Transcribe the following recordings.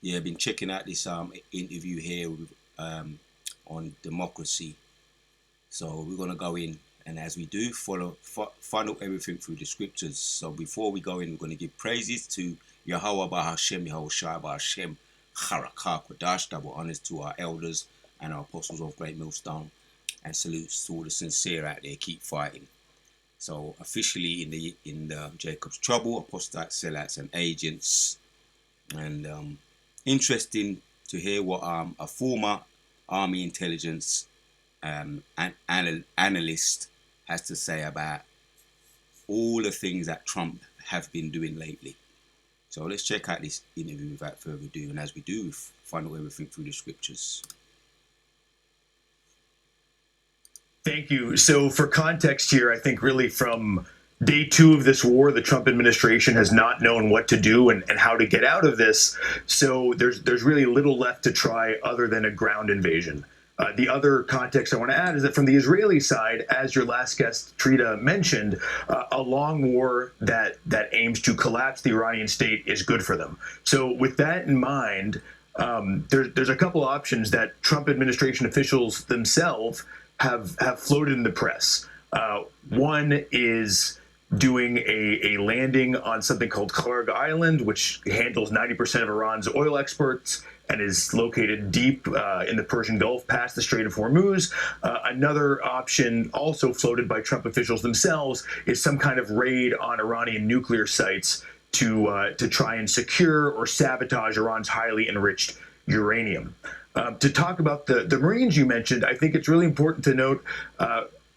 Yeah, I've been checking out this interview here on democracy. So we're gonna go in, and as we do, funnel everything through the scriptures. So before we go in, we're gonna give praises to Yahweh Bahashem, Yahweh Shai Bahashem, Harakah Kodash, double honors to our elders and our apostles of Great Millstone, and salutes to all the sincere out there. Keep fighting. So officially in the Jacob's Trouble, apostates, sellouts, and agents. And interesting to hear what a former army intelligence analyst has to say about all the things that Trump have been doing lately. So let's check out this interview without further ado. And as we do, we funnel everything through the scriptures. Thank you. So for context here, I think really from day two of this war, the Trump administration has not known what to do and how to get out of this. So there's really little left to try other than a ground invasion. The other context I want to add is that from the Israeli side, as your last guest, Trita, mentioned, a long war that aims to collapse the Iranian state is good for them. So with that in mind, there's a couple options that Trump administration officials themselves have floated in the press. One is doing a landing on something called Kharg Island, which handles 90% of Iran's oil exports and is located deep in the Persian Gulf past the Strait of Hormuz. Another option also floated by Trump officials themselves is some kind of raid on Iranian nuclear sites to try and secure or sabotage Iran's highly enriched uranium. To talk about the Marines you mentioned, I think it's really important to note,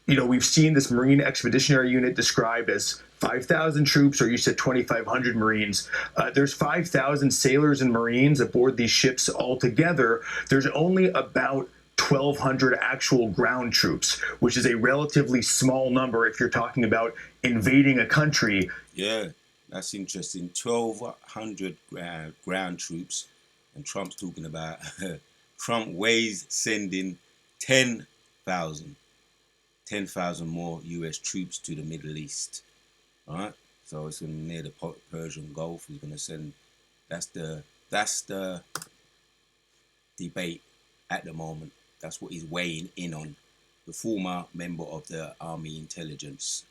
we've seen this Marine Expeditionary Unit described as 5,000 troops, or you said 2,500 Marines. There's 5,000 sailors and Marines aboard these ships altogether. There's only about 1,200 actual ground troops, which is a relatively small number if you're talking about invading a country. Yeah, that's interesting. 1,200 ground troops, and Trump's talking about Trump weighs sending 10,000 more U.S. troops to the Middle East. All right, so it's near the Persian Gulf. He's going to send. That's the debate at the moment. That's what he's weighing in on. The former member of the Army Intelligence,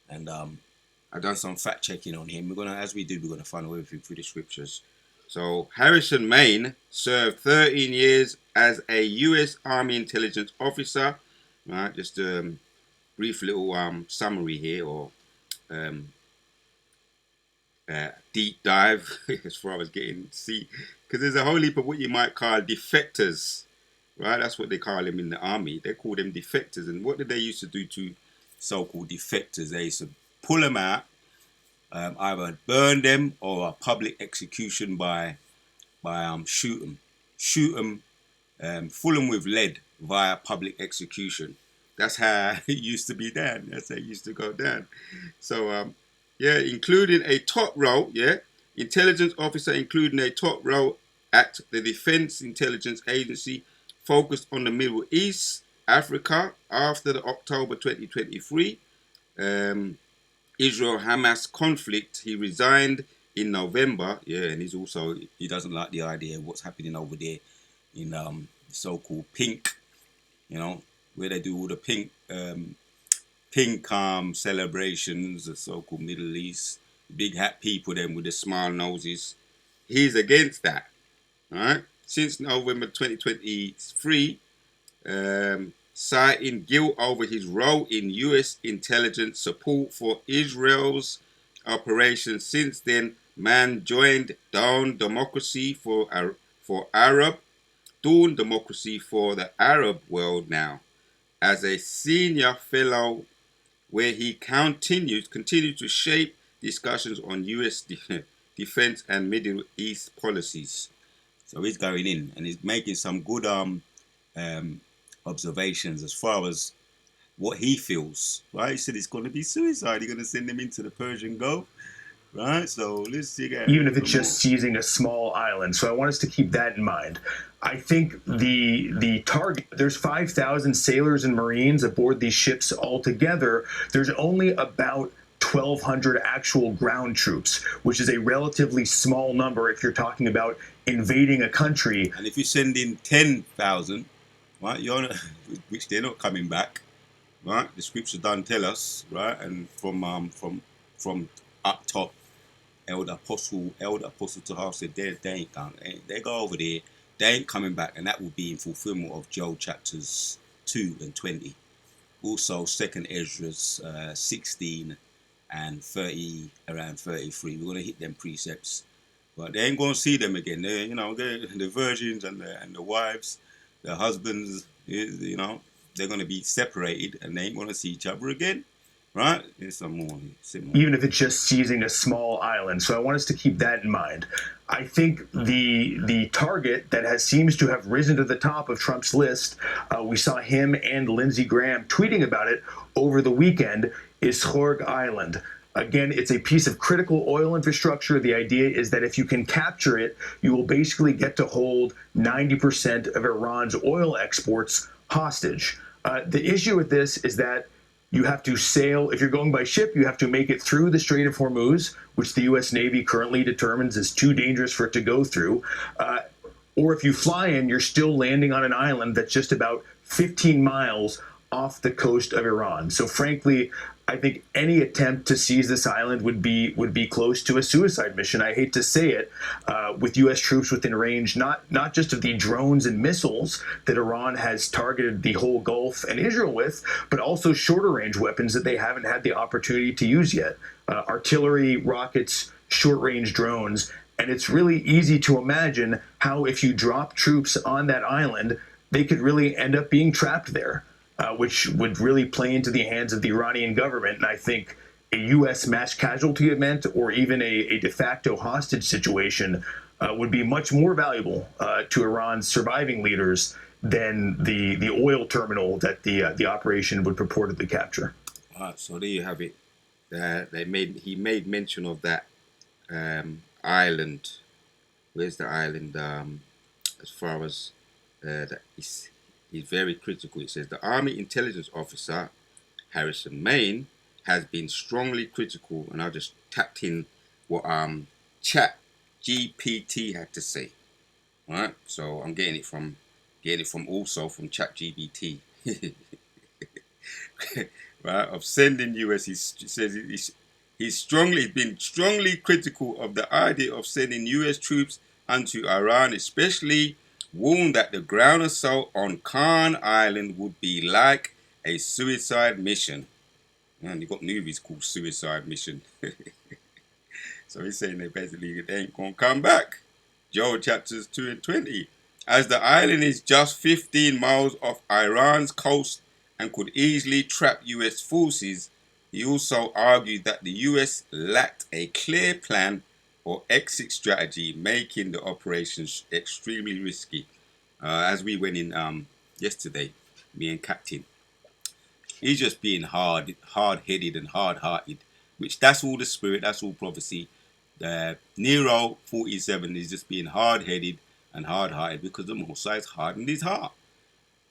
and I've done some fact checking on him. As we do, we're gonna funnel everything through the scriptures. So Harrison Maine served 13 years as a U.S. Army intelligence officer. Right, just a brief little summary here, or deep dive as far as getting see, because there's a whole heap of what you might call defectors. Right, that's what they call them in the army. They call them defectors. And what did they used to do to so-called defectors? They used to pull them out, either burn them or a public execution by shoot them, fill them with lead via public execution. That's how it used to be done. That's how it used to go down. So including a top role, intelligence officer, including a top role at the Defense Intelligence Agency, focused on the Middle East, Africa after the October 2023 Israel-Hamas conflict. He resigned in November, and he doesn't like the idea of what's happening over there in the so-called pink, where they do all the pink celebrations, the so-called Middle East, big hat people, them with the smile noses. He's against that, all right? Since November 2023, citing guilt over his role in U.S. intelligence support for Israel's operations. Since then, Mann joined Dawn Democracy for Arab, Dawn Democracy for the Arab world now, as a senior fellow, where he continues to shape discussions on U.S. defense and Middle East policies. So he's going in and he's making some good observations as far as what he feels. Right? He said it's going to be suicide. He's going to send him into the Persian Gulf. Right? So let's see. Even if it's just seizing a small island. So I want us to keep that in mind. I think the target, there's 5,000 sailors and Marines aboard these ships altogether. There's only about 1,200 actual ground troops, which is a relatively small number if you're talking about invading a country. And if you send in 10,000, right, which they're not coming back, right? The scripture done tell us, right, and from up top, elder apostle to half said they ain't going. They go over there, they ain't coming back, and that will be in fulfillment of Joel chapters 2 and 20. Also, Second Ezra's 16 and 30, around 33. We're gonna hit them precepts, but they ain't gonna see them again. They, the virgins and the wives, the husbands, they're gonna be separated, and they ain't gonna see each other again. Right? It's some more. Even if it's just seizing a small island. So I want us to keep that in mind. I think the target that seems to have risen to the top of Trump's list, we saw him and Lindsey Graham tweeting about it over the weekend, is Chorg Island. Again, it's a piece of critical oil infrastructure. The idea is that if you can capture it, you will basically get to hold 90% of Iran's oil exports hostage. The issue with this is that you have to sail. If you're going by ship, you have to make it through the Strait of Hormuz, which the U.S. Navy currently determines is too dangerous for it to go through. Or if you fly in, you're still landing on an island that's just about 15 miles off the coast of Iran. So frankly, I think any attempt to seize this island would be close to a suicide mission. I hate to say it, with U.S. troops within range, not just of the drones and missiles that Iran has targeted the whole Gulf and Israel with, but also shorter range weapons that they haven't had the opportunity to use yet. Artillery, rockets, short range drones. And it's really easy to imagine how if you drop troops on that island, they could really end up being trapped there. Which would really play into the hands of the Iranian government. And I think a U.S. mass casualty event or even a de facto hostage situation would be much more valuable to Iran's surviving leaders than the oil terminal that the operation would purportedly capture. So there you have it. He made mention of that island. Where's the island? As far as that is. Is very critical. It says the Army Intelligence Officer Harrison Main has been strongly critical, and I just tapped in what Chat GPT had to say. All right, so I'm getting it from Chat GPT. Right, of sending US. He says he's been strongly critical of the idea of sending US troops onto Iran, especially warned that the ground assault on Khan Island would be like a suicide mission. Man, you got movies called Suicide Mission. So he's saying they ain't gonna come back. Joel chapters 2 and 20. As the island is just 15 miles off Iran's coast and could easily trap US forces, he also argued that the US lacked a clear plan or exit strategy, making the operations extremely risky. As we went in yesterday, me and Captain, he's just being hard-headed and hard-hearted, which that's all the spirit, that's all prophecy. Nero 47 is just being hard-headed and hard-hearted because the Most High hardened his heart.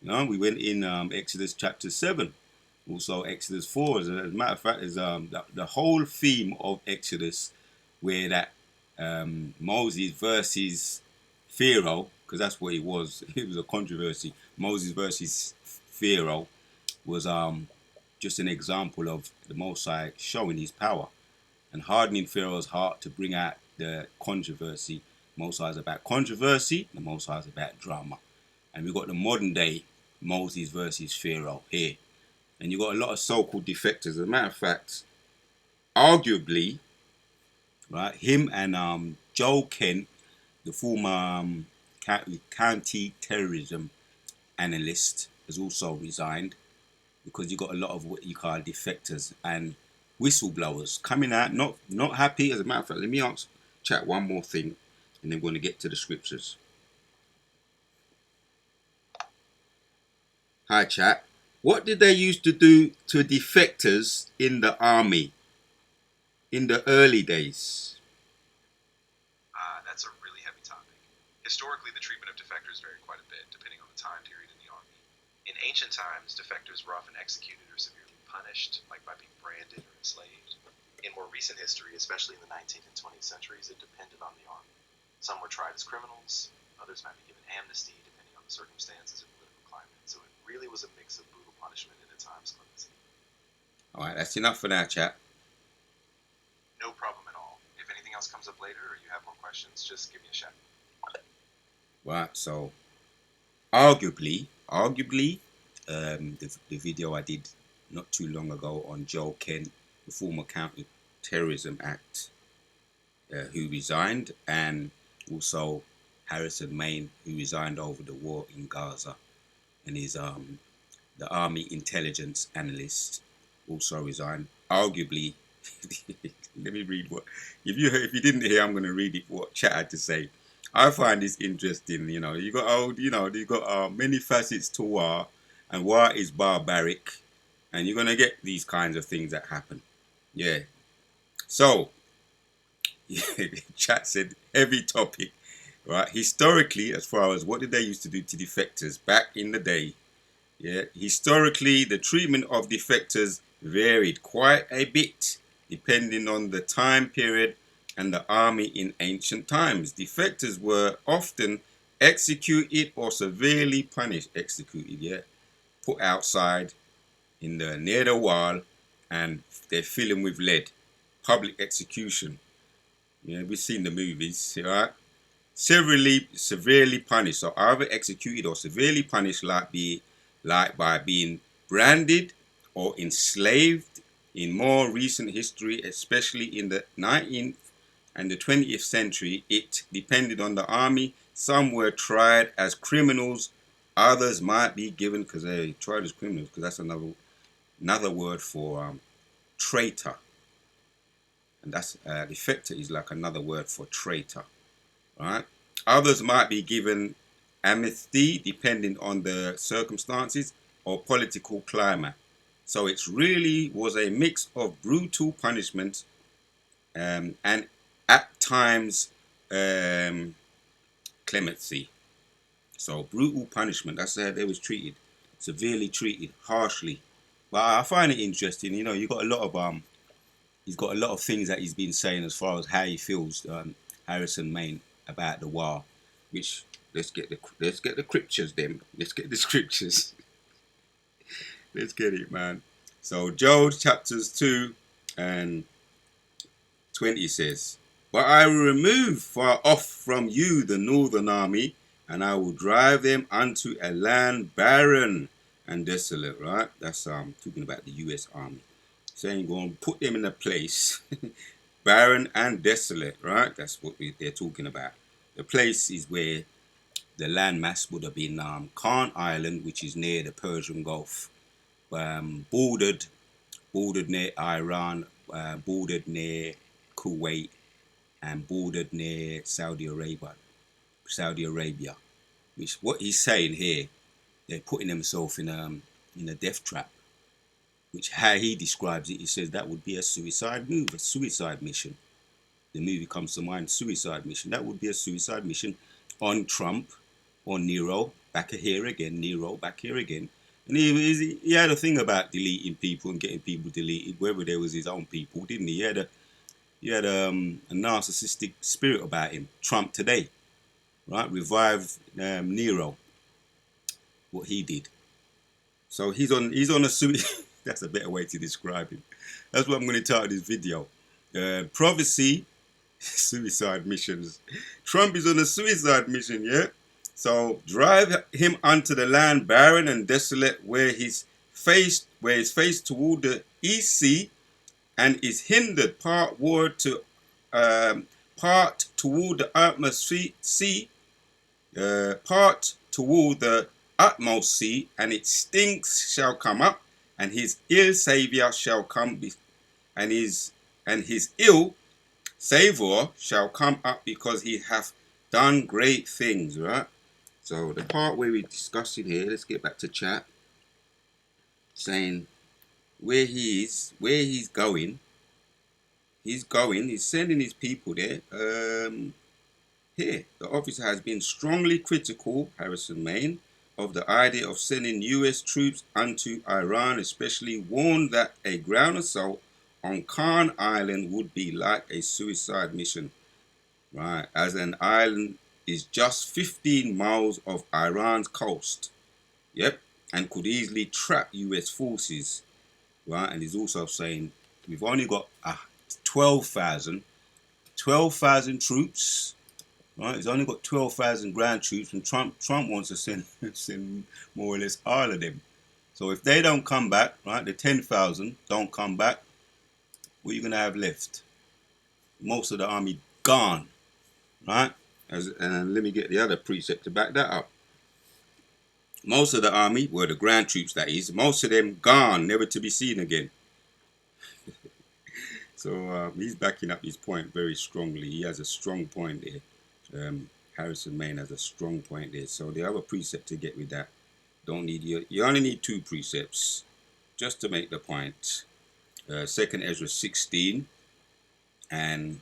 We went in Exodus chapter 7, also Exodus 4. As a matter of fact, is the whole theme of Exodus, where that Moses versus Pharaoh, because that's what it was. It was a controversy. Moses versus Pharaoh was just an example of the Most High showing his power and hardening Pharaoh's heart to bring out the controversy. Most High is about controversy, the Most High is about drama. And we've got the modern day Moses versus Pharaoh here. And you've got a lot of so-called defectors. As a matter of fact, arguably, right, him and Joe Kent, the former county terrorism analyst, has also resigned because you got a lot of what you call defectors and whistleblowers coming out not happy. As a matter of fact, let me ask chat one more thing, and then we're going to get to the scriptures. Hi chat. What did they used to do to defectors in the army in the early days? That's a really heavy topic. Historically, the treatment of defectors varied quite a bit, depending on the time period in the army. In ancient times, defectors were often executed or severely punished, like by being branded or enslaved. in more recent history, especially in the 19th and 20th centuries, it depended on the army. Some were tried as criminals, others might be given amnesty depending on the circumstances and political climate. So it really was a mix of brutal punishment and at times clemency. All right, that's enough for now, chat. No problem at all. If anything else comes up later or you have more questions, just give me a shout. Right, so arguably, the video I did not too long ago on Joe Kent, the former Counter-Terrorism Act, who resigned, and also Harrison Main, who resigned over the war in Gaza, and is the Army intelligence analyst, also resigned. Arguably, let me read what if you didn't hear, I'm going to read it what chat had to say. I find this interesting. You got many facets to war, and war is barbaric, and you're going to get these kinds of things that happen. Yeah. So, chat said heavy topic, right? Historically, as far as what did they used to do to defectors back in the day? Yeah. Historically, the treatment of defectors varied quite a bit depending on the time period and the army in ancient times. Defectors were often executed or severely punished. Put outside near the wall, and they fill them with lead. Public execution. Yeah, we've seen the movies, right? Severely punished. So either executed or severely punished, like by being branded or enslaved. In more recent history, especially in the 19th and the 20th century, it depended on the army. Some were tried as criminals, others might be given because they tried as criminals, because that's another word for traitor, and that's defector is like another word for traitor, right? Others might be given amnesty depending on the circumstances or political climate. So it really was a mix of brutal punishment and at times clemency. So brutal punishment, that's how they was treated, severely treated, harshly. But I find it interesting, you got a lot of he's got a lot of things that he's been saying as far as how he feels, Harrison Main, about the war. Which let's get the scriptures, then. Let's get the scriptures. Let's get it, man. So Job chapters 2 and 20 says, "But I will remove far off from you the northern army, and I will drive them unto a land barren and desolate." Right? That's talking about the U.S. Army. Saying go and put them in a place barren and desolate. Right? That's what they're talking about. The place is where the landmass would have been Khan Island, which is near the Persian Gulf. Bordered near Iran, bordered near Kuwait, and bordered near Saudi Arabia. Which what he's saying here, they're putting themselves in a death trap. Which how he describes it, he says that would be a suicide move, a suicide mission. The movie comes to mind, Suicide Mission. That would be a suicide mission on Trump or Nero. Back here again, Nero, back here again. And he had a thing about deleting people and getting people deleted, whether there was his own people, didn't he? He had a narcissistic spirit about him. Trump today, right? Revived Nero, what he did. So he's on a suicide. That's a better way to describe him. That's what I'm going to title this video. Prophecy, suicide missions. Trump is on a suicide mission, yeah? So drive him unto the land barren and desolate, where his face toward the east sea, and is hindered part toward the utmost sea, part toward the utmost sea, and its stinks shall come up, and his ill savior shall come, and his ill savor shall come up, because he hath done great things, right? So the part where we discussed it here, let's get back to chat. Saying where he's going. He's sending his people there. Here, the officer has been strongly critical, Harrison Main, of the idea of sending U.S. troops unto Iran, especially warned that a ground assault on Khan Island would be like a suicide mission, right? As an island is just 15 miles of Iran's coast, yep, and could easily trap US forces, right? And he's also saying we've only got 12,000 troops, right? He's only got 12,000 ground troops, and Trump wants to send more or less all of them. So if they don't come back, right, the 10,000 don't come back, what are you going to have left? Most of the army gone, right? And let me get the other precept to back that up. Most of the army, well, the ground troops that is, most of them gone, never to be seen again. So he's backing up his point very strongly. He has a strong point there. Harrison Maine has a strong point there. So the other precept to get with that, you only need 2 precepts just to make the point. 2nd Ezra 16, and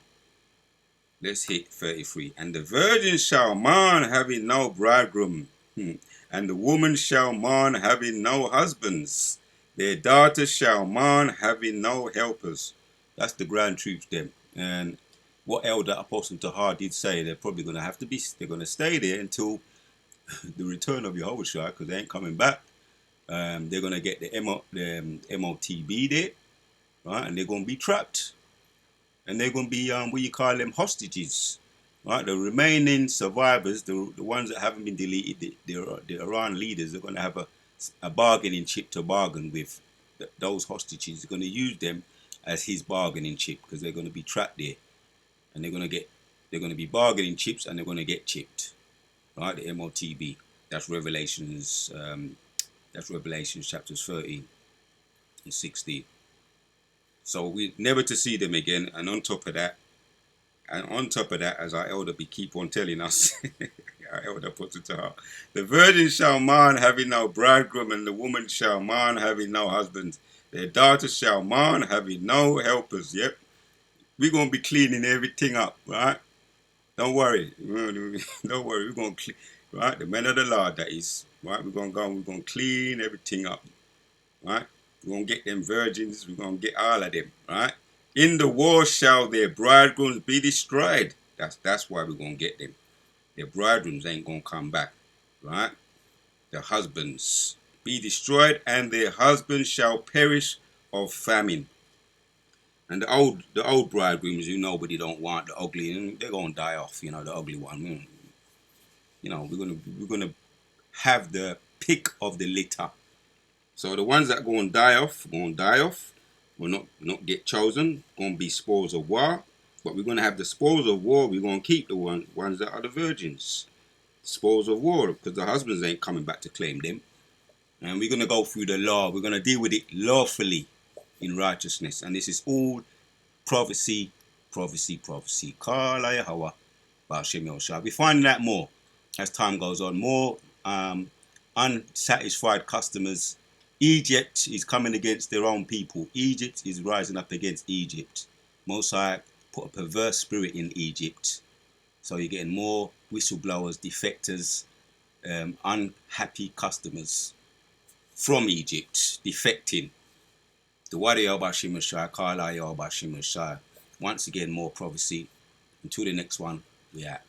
let's hit 33. And the virgin shall mourn having no bridegroom, and the woman shall mourn having no husbands. Their daughters shall mourn having no helpers. That's the ground troops them. And what Elder Apostle Tahar did say, they're probably going to have to be, they're going to stay there until the return of Yahushua, because they ain't coming back. They're going to get the MOTB there, right? And they're going to be trapped. And they're going to be, what you call them, hostages, right? The remaining survivors, the ones that haven't been deleted, the Iran leaders are going to have a bargaining chip to bargain with those hostages. They're going to use them as his bargaining chip, because they're going to be trapped there, and they're going to be bargaining chips, and they're going to get chipped, right? The MOTB. That's Revelations. That's Revelations chapters 13 and 16. So we never to see them again. And on top of that, as our elder be keep on telling us, our elder puts it to her, the virgin shall mourn having no bridegroom, and the woman shall mourn having no husband. Their daughters shall mourn having no helpers. Yep. We're going to be cleaning everything up, right? Don't worry. Don't worry. We're going to clean, right? The men of the Lord, that is, right? We're going to go and we're going to clean everything up, right? We're going to get them virgins. We're going to get all of them, right? In the war shall their bridegrooms be destroyed. That's why we're going to get them. Their bridegrooms ain't going to come back, right? Their husbands be destroyed, and their husbands shall perish of famine. And the old bridegrooms who nobody don't want, the ugly, they're going to die off, the ugly one. We're gonna have the pick of the litter. So the ones that going to die off, will not get chosen, going to be spoils of war. But we're going to have the spoils of war, we're going to keep the ones that are the virgins. Spoils of war, because the husbands ain't coming back to claim them. And we're going to go through the law. We're going to deal with it lawfully in righteousness. And this is all prophecy. Kala Yahweh, Ba'ashem Yahushua. We're finding that more as time goes on. More unsatisfied customers. Egypt is coming against their own people. Egypt is rising up against Egypt. Most High put a perverse spirit in Egypt. So you're getting more whistleblowers, defectors, unhappy customers from Egypt defecting. The Wadi Ba'ashem Yahushua, Kala Ba'ashem Yahushua. Once again, more prophecy. Until the next one, we out.